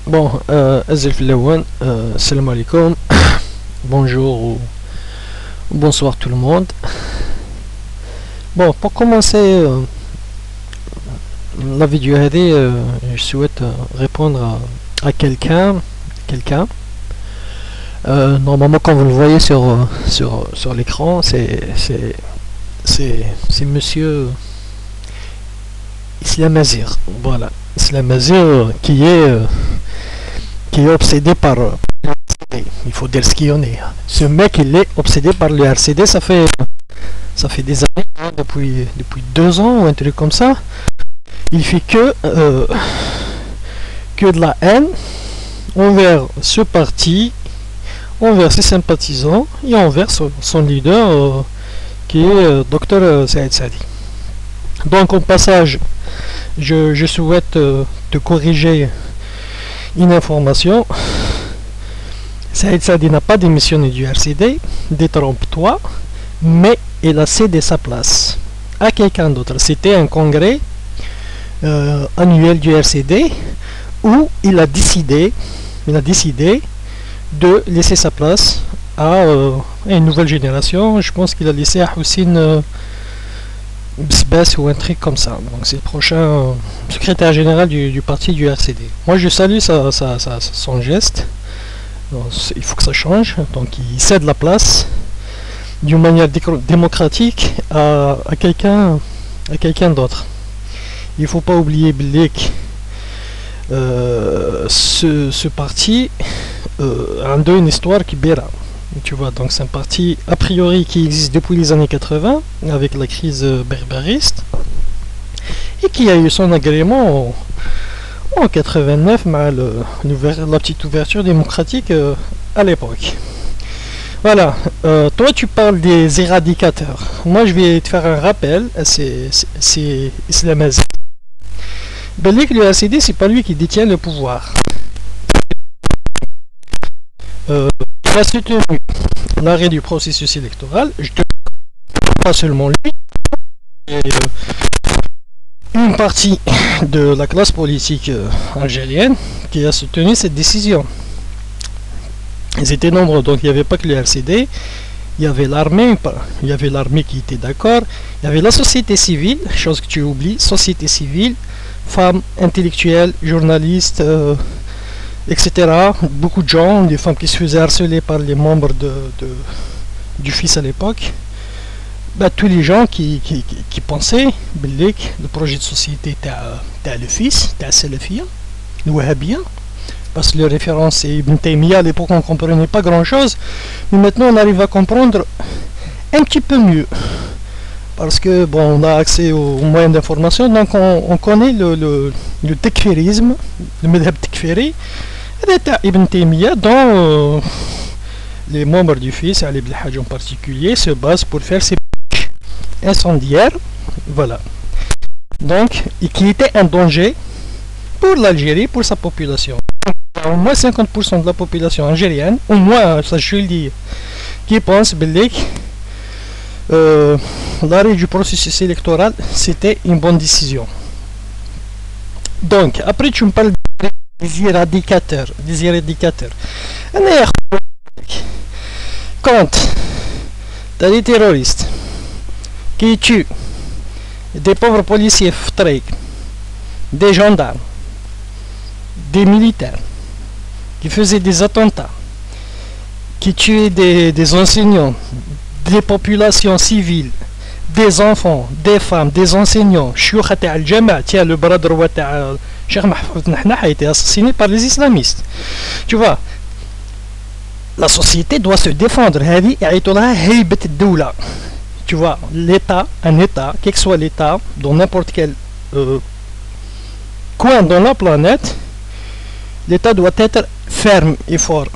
Bon, Azif Lawan, salam alaikum, bonjour ou bonsoir tout le monde. Bon, pour commencer la vidéo, je souhaite répondre à quelqu'un. Normalement, comme vous le voyez sur l'écran, c'est monsieur Islam Azir. Voilà, Islam Azir qui est obsédé par il faut dire ce qu'il en est. Ce mec, il est obsédé par le RCD. Ça fait des années, hein, depuis 2 ans ou un truc comme ça. Il fait que de la haine envers ce parti, envers ses sympathisants et envers son leader qui est Dr Saïd Saadi. Donc au passage, je souhaite te corriger une information. Saïd Saadi n'a pas démissionné du RCD, détrompe-toi, mais il a cédé sa place à quelqu'un d'autre. C'était un congrès annuel du RCD où il a décidé de laisser sa place à une nouvelle génération. Je pense qu'il a laissé à Houssine Bsbas ou un truc comme ça. Donc c'est le prochain secrétaire général du parti du RCD. Moi je salue son geste. Donc, il faut que ça change. Donc il cède la place d'une manière démocratique à quelqu'un d'autre. Il ne faut pas oublier Blik. Ce parti a une histoire qui béra. Tu vois, donc c'est un parti a priori qui existe depuis les années 80 avec la crise berberiste et qui a eu son agrément en 89 mais la petite ouverture démocratique à l'époque. Voilà, toi tu parles des éradicateurs. Moi je vais te faire un rappel, c'est Islam Azir. Bellic, le RCD, c'est pas lui qui détient le pouvoir. Il a soutenu l'arrêt du processus électoral. Je te pas seulement lui, et une partie de la classe politique algérienne qui a soutenu cette décision. Ils étaient nombreux, donc il n'y avait pas que le RCD, il y avait l'armée qui était d'accord, il y avait la société civile, chose que tu oublies, société civile, femmes, intellectuels, journalistes, etc. Beaucoup de gens, des femmes qui se faisaient harceler par les membres du FIS à l'époque. Ben, tous les gens qui pensaient que le projet de société était le FIS, était Salafia, le Wahhabia, parce que le référence c'est Ibn Taymiyyah. À l'époque on ne comprenait pas grand chose, mais maintenant on arrive à comprendre un petit peu mieux. Parce que bon, on a accès aux moyens d'information, donc on connaît le tekfirisme, le madhab tekfiri, Ibn Taymiyyah, dont les membres du FIS, Ali Ibn Hajj en particulier, se basent pour faire ces incendiaires, voilà. Donc, et qui était un danger pour l'Algérie, pour sa population. Au moins 50% de la population algérienne, au moins, ça je le dis, qui pense l'arrêt du processus électoral c'était une bonne décision. Donc après tu me parles des éradicateurs. Quand tu as des terroristes qui tuent des pauvres policiers des gendarmes, des militaires qui faisaient des attentats, qui tuaient des enseignants, des populations civiles, des enfants, des femmes, des enseignants, le bras droit de Cheikh Mahfouz Nahna a été assassiné par les islamistes. Tu vois, la société doit se défendre. Tu vois, l'État, un État, quel que soit l'État, dans n'importe quel coin dans la planète, l'État doit être ferme et fort.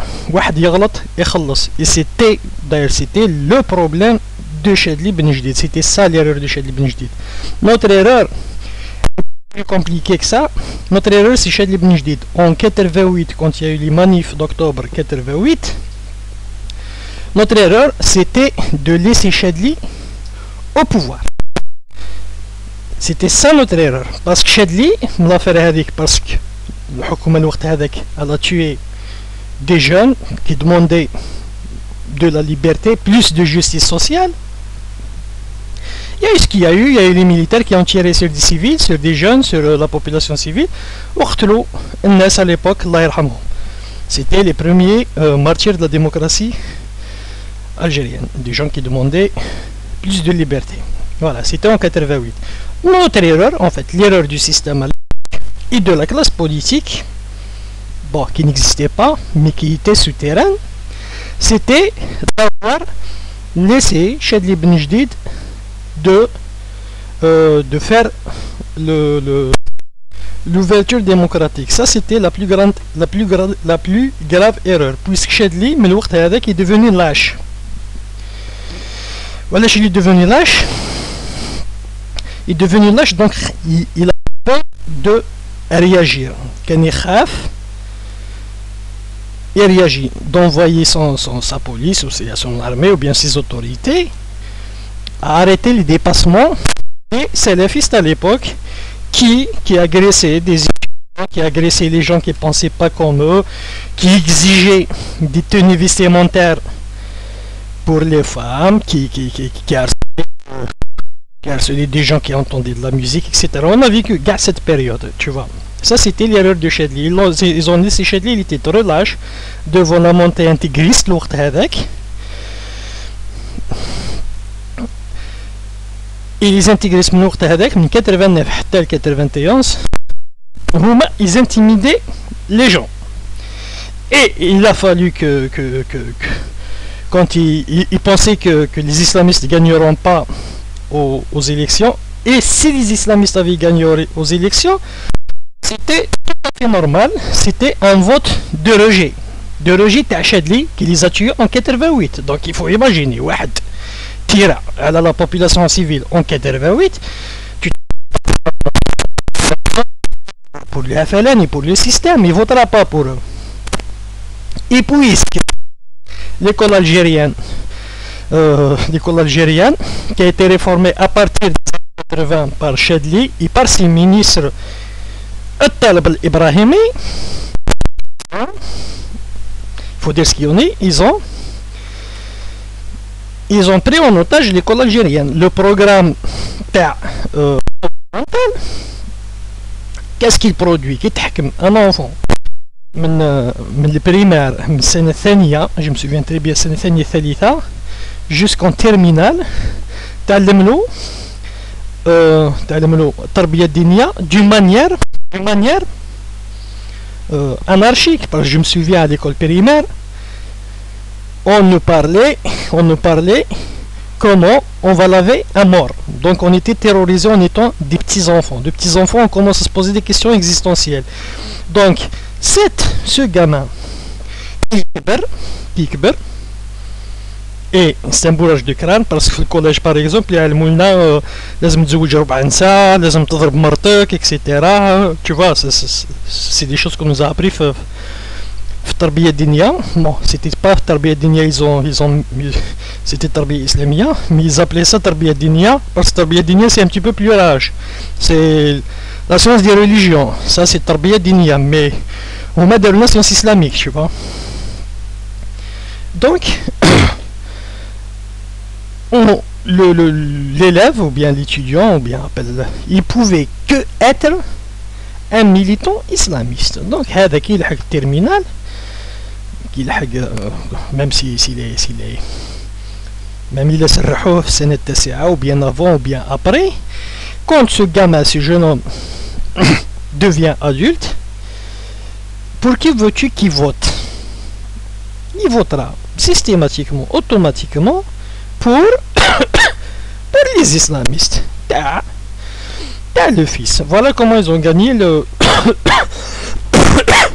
Et c'était le problème de Chadli Ben Jdid. C'était ça l'erreur de Chadli Ben Jdid. Notre erreur, plus compliquée que ça, notre erreur c'est Chadli Ben Jdid. En 88, quand il y a eu les manifs d'octobre 88, notre erreur c'était de laisser Chadli au pouvoir. C'était ça notre erreur. Parce que Chadli, l'affaire avec, parce que Elle a tué des jeunes qui demandaient de la liberté, plus de justice sociale. Il y a eu ce qu'il y a eu, il y a eu les militaires qui ont tiré sur des civils, sur des jeunes, sur la population civile. À l'époque, c'était les premiers martyrs de la démocratie algérienne, des gens qui demandaient plus de liberté. Voilà, c'était en 88. Notre erreur, en fait, l'erreur du système et de la classe politique, bon, qui n'existait pas, mais qui était souterraine, c'était d'avoir laissé Chadli Ben Jdid de faire l'ouverture démocratique. Ça, c'était la plus grave erreur, puisque Chadli, mais qui est devenu lâche. Voilà, il est devenu lâche. Il est devenu lâche, donc il a peur de réagir. Quand il khaf, il réagit d'envoyer sa police ou son armée ou bien ses autorités à arrêter les dépassements des salafistes à l'époque qui agressaient des étudiants, qui agressaient les gens qui ne pensaient pas comme eux, qui exigeaient des tenues vestimentaires pour les femmes, qui harcelaient des gens qui entendaient de la musique, etc. On a vécu cette période, tu vois. Ça, c'était l'erreur de Chadli. Ils ont laissé Chadli, il était trop lâche devant la montée intégriste, et les intégristes من 89 حتى 91 ils intimidaient les gens. Et il a fallu que quand ils pensaient que les islamistes ne gagneront pas aux élections, et si les islamistes avaient gagné aux élections, c'était tout à fait normal, c'était un vote de rejet de Chadli qui les a tués en 88. Donc il faut imaginer, واحد tire à la population civile en 88, pour le FLN et pour le système, il ne votera pas pour eux. Et puisque l'école algérienne qui a été réformée à partir des années 80 par Chadli et par ses ministres Taleb al-Ibrahimi, il faut dire ce qu'il y en a, ils ont pris en otage l'école algérienne. Le programme qu'est-ce qu'il produit? Un enfant من البريمير من السنة الثانية، je me souviens très bien السنة الثانية الثالثة jusqu'en terminale، تعلم له التربية الدينية d'une manière anarchique. Parce que je me souviens à l'école primaire, on nous parlait comment on va laver un mort. Donc on était terrorisés en étant des petits enfants. De petits enfants, on commence à se poser des questions existentielles. Donc ce gamin qui et c'est un bourrage de crâne, parce que le collège par exemple يعلموا لنا لازم تزوج 4 نساء، لازم تضرب مرتك، etc. Tu vois, c'est des choses qu'on nous a appris في التربية الدينية. Bon, c'était pas التربية الدينية, c'était التربية الإسلامية, mais ils appelaient ça التربية الدينية parce que التربية الدينية c'est un petit peu plus large, c'est la science des religions. Ça c'est التربية الدينية, mais on met de la science islamique, tu vois. Donc l'élève ou bien l'étudiant, ou bien il pouvait que être un militant islamiste. Donc هذا كي يلحق الترمينال même même il a سرحوه في السنة التاسعة ou bien avant ou bien après. Quand ce gamin, ce jeune homme devient adulte, pour qui veux-tu qu'il vote? Il votera systématiquement, automatiquement pour les islamistes. T'as le fils. Voilà comment ils ont gagné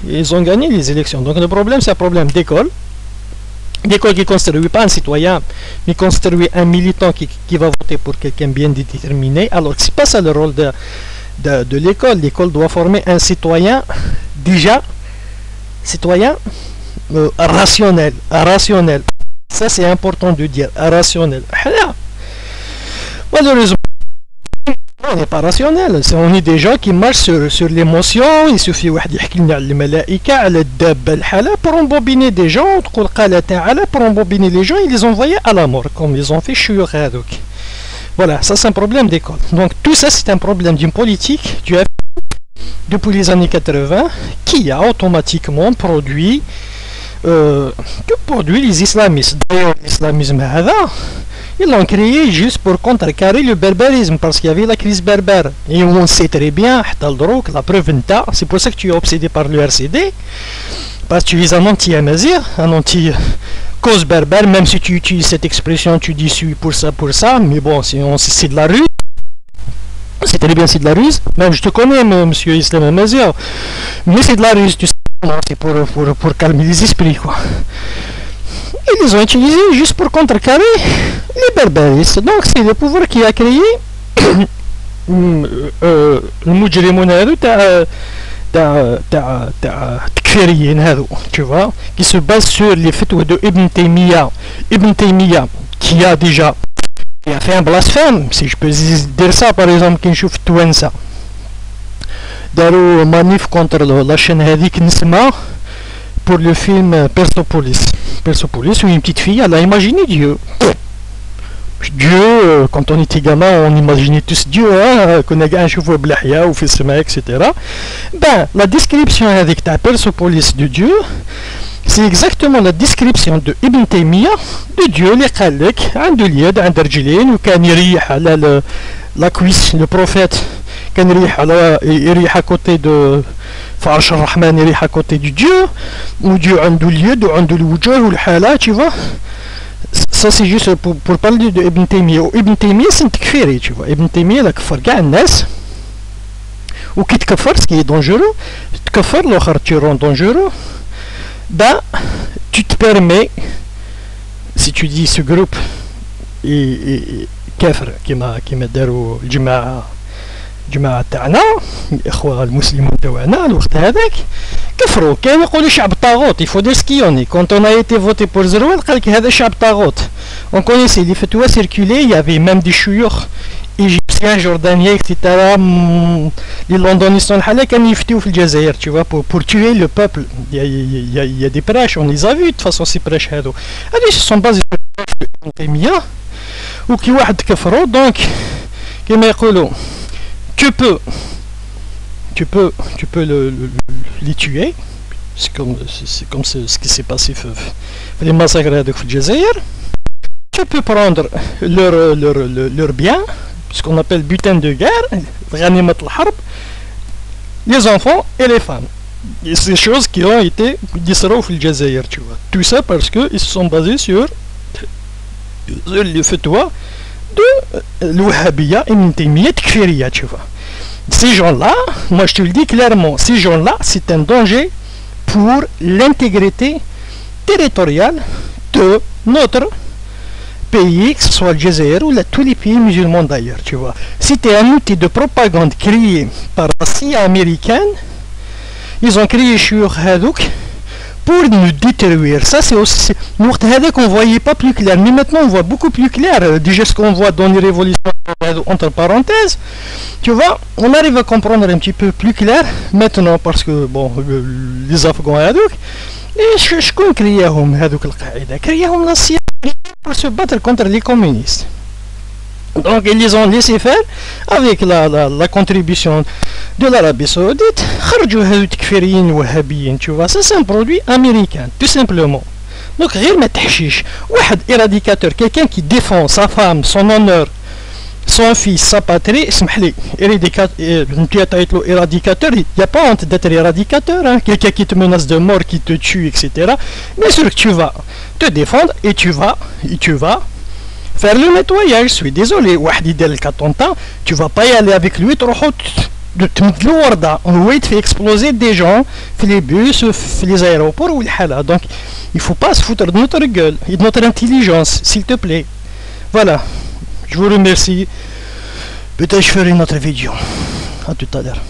ils ont gagné les élections. Donc le problème, c'est un problème d'école. L'école qui ne construit pas un citoyen, mais construit un militant qui va voter pour quelqu'un bien déterminé. Alors c'est pas ça le rôle de l'école. L'école doit former un citoyen rationnel. Ça c'est important de dire, rationnel. Malheureusement, on n'est pas rationnel, on est des gens qui marchent sur l'émotion. Il suffit واحد يحكي لنا على الملائكة على الدابة الحالة pour embobiner des gens, تقول قال تعالى pour embobiner les gens et les envoyer à la mort comme ils ont fait الشيوخ هذوك. Voilà, ça c'est un problème d'école. Donc tout ça c'est un problème d'une politique depuis les années 80 qui a automatiquement produit les islamistes. D'ailleurs l'islamisme ils l'ont créé juste pour contrecarrer le barbarisme parce qu'il y avait la crise berbère. Et on sait très bien, la preuve c'est pour ça que tu es obsédé par le RCD, parce que tu es un anti-amazir, un anti-cause berbère, même si tu utilises cette expression, tu dis suis pour ça, mais bon, c'est de la ruse. C'est très bien, c'est de la ruse. Même je te connais, monsieur Islam Amazir, mais c'est de la ruse, tu sais, c'est pour calmer les esprits, quoi. Ils les ont utilisés juste pour contrecarrer les barbaristes. Donc c'est le pouvoir qui a créé le mujrimoun هذو تاع تكفيريين هذو, tu vois, qui se base sur les fatwas de Ibn Taymiyyah. Ibn Taymiyyah qui a déjà fait un blasphème, si je peux dire ça, par exemple, qui نشوف التوانسة داروا manif contre la chaîne هذيك نسمع pour le film Persepolis. Persepolis, où une petite fille, elle a imaginé Dieu. Dieu, quand on était gamin, on imaginait tous Dieu, hein, qu'on a un cheveu blahia ou fils etc. Ben, la description avec ta Persepolis de Dieu, c'est exactement la description de Ibn Taymiyyah de Dieu, les Khalek, un de l'Yad, un d'Arjilin, ou quand il la cuisse, le prophète, quand il est à côté de Farsh al-Rahman, il est à côté du Dieu, ou Dieu a un lieu, ou un wujah, ou le hala, tu vois. Ça c'est juste pour parler de Ibn Taymiyyah. Ibn Taymiyyah c'est un takfiri, tu vois. Ibn Taymiyyah il a kafar kاع الناس, ou qui te kafar, ce qui est dangereux, te kafar l'autre tu rends dangereux, ben tu te permets, si tu dis ce groupe est kafir كما داروا الجماعة تاعنا الاخوة المسلمون تاعنا الوقت هذاك كفروا, كانوا يقولوا شعب طاغوت, il faut dire ce qu'il y en est. Quand on a été voté pour Zeroual قال لك هذا شعب طاغوت. On connaissait les fatwas circulés, il y avait même des chouyours égyptiens, jordaniens, etc. Les londonistes الحالة كانوا يفتيوا في الجزائر, tu vois, pour tuer le peuple. Il y a des prêches, on les a vus de toute façon ces prêches هذو. Ils se sont basés sur Taymiyyah ou qui واحد كفروا. Donc كما يقولوا tu peux les tuer. C'est comme ce qui s'est passé les massacres de Jazair. Tu peux prendre leur bien, ce qu'on appelle butin de guerre, les enfants et les femmes. Et ces choses qui ont été disrauh au Jazair, tu vois. Tout ça parce qu'ils se sont basés sur le fatwa de l'Wahhabiyya Ibn Taymiyyah Takfiriyya, tu vois. Ces gens-là, moi je te le dis clairement, ces gens-là, c'est un danger pour l'intégrité territoriale de notre pays, que ce soit le Jazair ou tous les pays musulmans d'ailleurs, tu vois. C'était un outil de propagande créé par la CIA américaine. Ils ont créé Shuyukh Hadouk pour nous détruire. Ça c'est aussi nous qu'on voyait pas plus clair, mais maintenant on voit beaucoup plus clair. Déjà ce qu'on voit dans les révolutions entre parenthèses, tu vois, on arrive à comprendre un petit peu plus clair maintenant parce que bon, les Afghans Hadouk, et je connais créaهم هذوك القاعدة, créaهم la CIA pour se battre contre les communistes. Donc ils les ont laissé faire avec la contribution de l'Arabie Saoudite. خرجوا هذو تكفيريين وهابيين, tu vois. Ça c'est un produit américain, tout simplement. Donc غير ما تحشيش واحد éradicateur, quelqu'un qui défend sa femme, son honneur, son fils, sa patrie, اسمح لي, éradicateur, il n'y a pas honte d'être éradicateur, hein. Quelqu'un qui te menace de mort, qui te tue, etc. Bien sûr que tu vas te défendre et tu vas faire le nettoyage. Je suis désolé, واحد يدير لك attentat, tu vas pas y aller avec lui, تروحوا تمدلو ورده, il te fait exploser des gens في les bus, في les aéroports ou الحالة. Donc il faut pas se foutre de notre gueule et de notre intelligence, s'il te plaît. Voilà, je vous remercie. Peut-être je ferai une autre vidéo. À tout à l'heure.